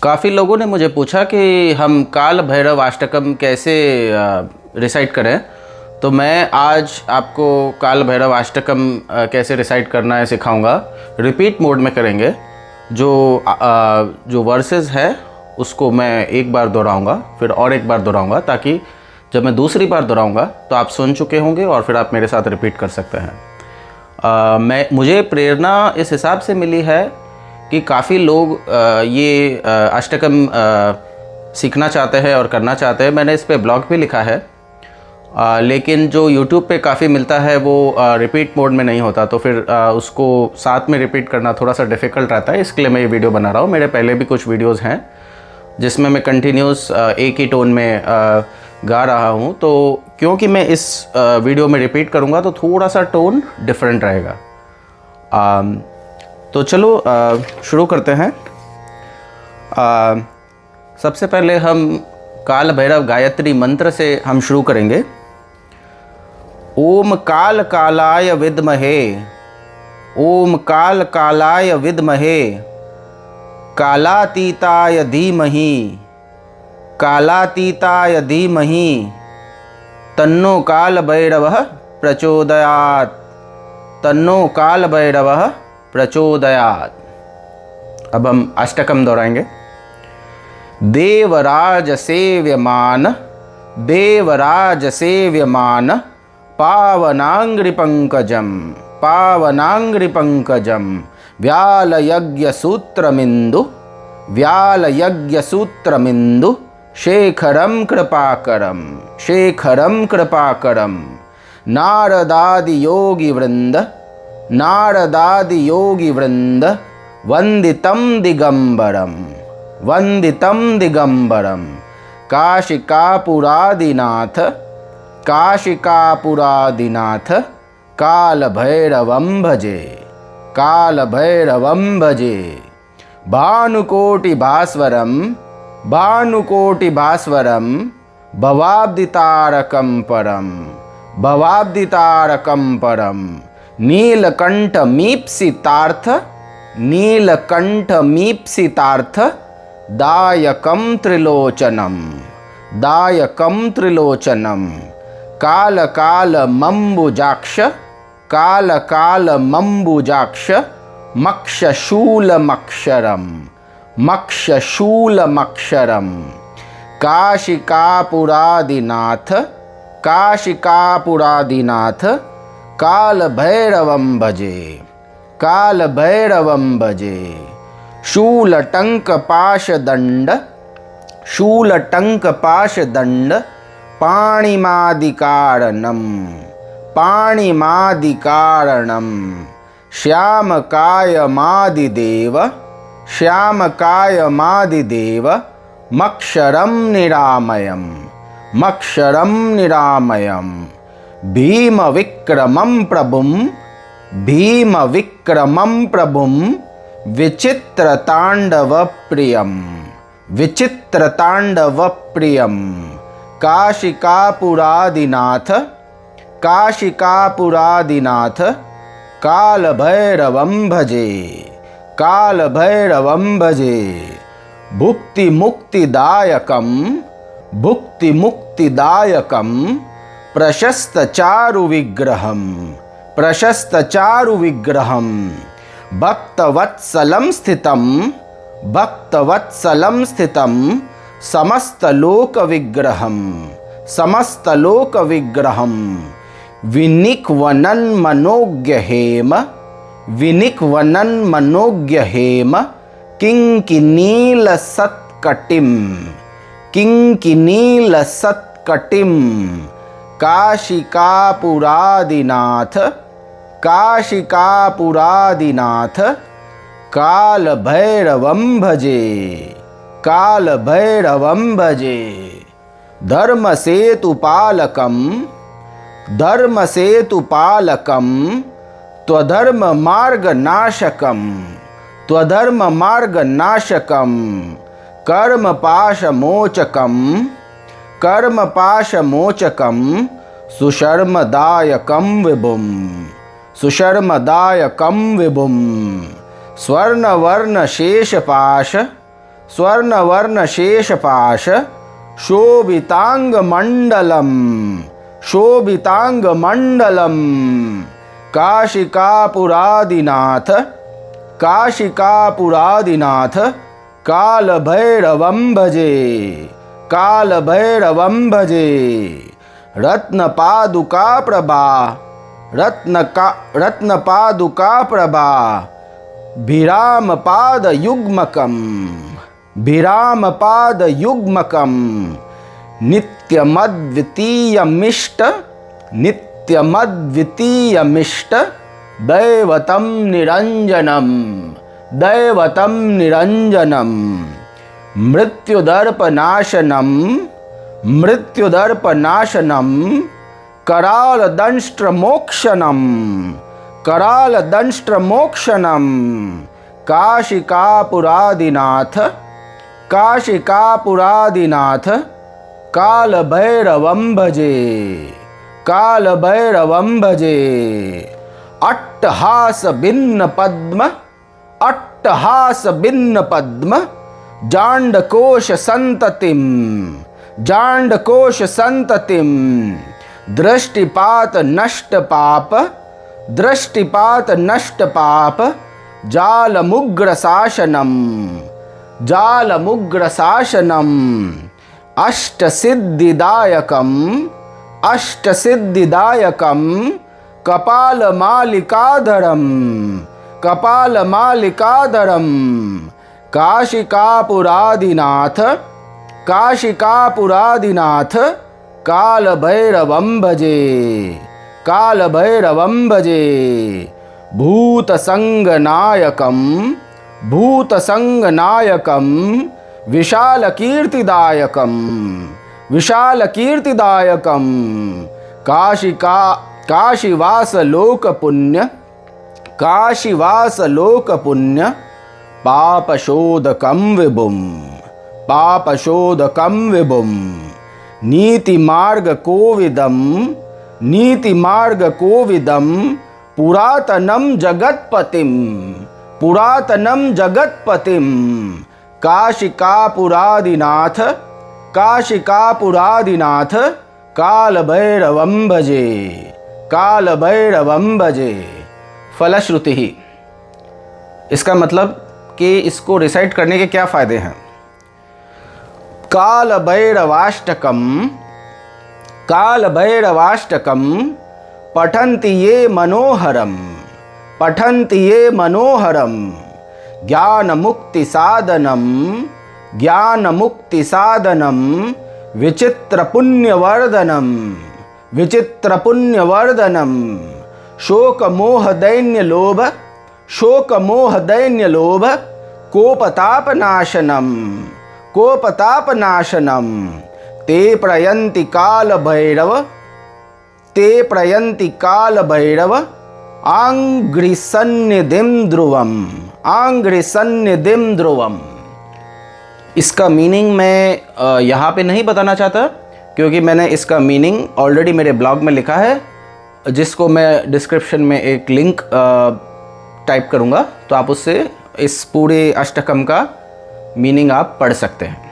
काफ़ी लोगों ने मुझे पूछा कि हम काल भैरव अष्टकम कैसे रिसाइट करें। तो मैं आज आपको काल भैरव अष्टकम कैसे रिसाइट करना है सिखाऊंगा। रिपीट मोड में करेंगे। जो वर्सेस है उसको मैं एक बार दोहराऊंगा, फिर और एक बार दोहराऊंगा, ताकि जब मैं दूसरी बार दोहराऊंगा तो आप सुन चुके होंगे और फिर आप मेरे साथ रिपीट कर सकते हैं। मुझे प्रेरणा इस हिसाब से मिली है कि काफ़ी लोग ये अष्टकम सीखना चाहते हैं और करना चाहते हैं। मैंने इस पे ब्लॉग भी लिखा है, लेकिन जो YouTube पे काफ़ी मिलता है वो रिपीट मोड में नहीं होता, तो फिर उसको साथ में रिपीट करना थोड़ा सा डिफ़िकल्ट रहता है। इसके लिए मैं ये वीडियो बना रहा हूँ। मेरे पहले भी कुछ वीडियोज़ हैं जिसमें मैं कंटिन्यूस एक ही टोन में गा रहा हूँ, तो क्योंकि मैं इस वीडियो में रिपीट करूँगा तो थोड़ा सा टोन डिफरेंट रहेगा। तो चलो शुरू करते हैं। सबसे पहले हम काल भैरव गायत्री मंत्र से हम शुरू करेंगे। ओम काल कालाय विद्महे, ओम काल कालाय विद्महे, कालातीताय धीमहि, कालातीताय धीमहि, तन्नो काल भैरवः प्रचोदयात्, तन्नो काल भैरवः प्रचोदयात्। अब हम अष्टकम दोहराएंगे। देवराज सेव्यमान, देवराज सेव्यमान, पावनांग्रि पंकजम, पावनांग्रि पंकजम, व्याल यज्ञ सूत्रमिंदु, व्याल यज्ञ सूत्रमिंदु, शेखरम कृपाकरम, शेखरम कृपाकरम, नारदादि योगी वृंद, नारदादि योगी वृंद, वंदितम दिगंबरम, वंदितम दिगंबरम, काशिकापुरादिनाथ, काशिकापुरादिनाथ, काल भैरवं भजे, काल भैरवं भजे, भानुकोटि भास्वरम, भानुकोटि भास्वरम, भवाब्दितारकं परम, भवाब्दितारकं परम, नीलकंठ मीप्सितार्थ, नीलकंठ मीप्सितार्थ, दायकं त्रिलोचनम, दायकं त्रिलोचनम, काल काल मंबुजाक्ष, काल काल मंबुजाक्ष, मक्षशूलमक्षरम, मक्षशूलमक्षरम, काशिकापुरादिनाथ, काशिकापुरादिनाथ, काल भैरवं भजे, काल भैरवं भजे, शूलटंक पाशदंड, शूलटंक पाशदंड, पाणिमादिकारणम, पाणिमादिकारणम, श्यामकायमादिदेव, श्यामकायमादिदेव, मक्षरं निरामयम, मक्षरं निरामयम, भीम विक्रमं प्रभुं, भीम विक्रमं प्रभुं, विचित्र तांडव प्रियम, विचित्र तांडव प्रियम, काशिकापुरादिनाथ, काशिकापुरादिनाथ, काल भैरवं भजे, काल भैरवं भजे, भुक्ति मुक्तिदायकम, भुक्ति मुक्तिदायकम, प्रशस्त चारु विग्रहम, प्रशस्त चारु विग्रहम, भक्तवत्सलं स्थितं, भक्तवत्सलं स्थितं, समस्त लोक विग्रहम, समस्त लोक विग्रहम, विनिक्वनन मनोज्ञ हेम, विनिक्वनन मनोज्ञ हेम, किंकिनील सत्कटिम, किंकिनील सत्कटिम, काशिकापुरादिनाथ, काशिकापुरादिनाथ, काल भैरवं भजे, काल भैरवं भजे, धर्मसेतुपालकं, धर्मसेतुपालकं, त्वधर्म मार्गनाशकं, त्वधर्म मार्गनाशकं, कर्मपाशमोचकं, कर्मपाशमोचकं, सुशर्मदायकं विभुं, सुशर्मदायकं विभुं, स्वर्णवर्णशेषपाश, स्वर्णवर्ण शेषपाश शोभितांगमंडलम शोभितांगमंडलम काशिकापुरादिनाथ काशिकापुरादिनाथ कालभैरवं भजे कालभैरवं भजे रत्नपादुका प्रभा रत्नपादुका प्रभा भिरामपादयुग्मकं नित्यमद्वितीयमिष्ट दैवतं निरञ्जनं मृत्युदर्पनाशनं करालदंष्ट्रमोक्षनं काशिकापुरादिनाथ कालभैरवं भजे अट्टहास भिन्न पद्म जांडकोश संततिम दृष्टिपात नष्ट पाप जालमुग्रशासनम अष्टसिद्धिदायकं कपालमालिकाधरं काशिकापुरादिनाथ कालभैरवं भजे भूतसंगनायकं विशालकीर्तिदायकं काशीवासलोकपुण्य पापशोधकं विभुं नीतिमार्गकोविदं पुरातनं जगत्पतिं काशिकापुरादिनाथ कालभैरवं भजे फलश्रुति ही। इसका मतलब कि इसको रिसाइट करने के क्या फ़ायदे हैं। कालभैरवाष्टकं पठन्ति ये मनोहरं ज्ञानमुक्तिसाधनं विचित्रपुण्यवर्धनं शोकमोहदैन्यलोभ कोपतापनाशनं ते प्रयन्ति कालभैरव आंग्रिसन्निधिं ध्रुवम्। इसका मीनिंग मैं यहाँ पे नहीं बताना चाहता, क्योंकि मैंने इसका मीनिंग ऑलरेडी मेरे ब्लॉग में लिखा है, जिसको मैं डिस्क्रिप्शन में एक लिंक टाइप करूँगा, तो आप उससे इस पूरे अष्टकम का मीनिंग आप पढ़ सकते हैं।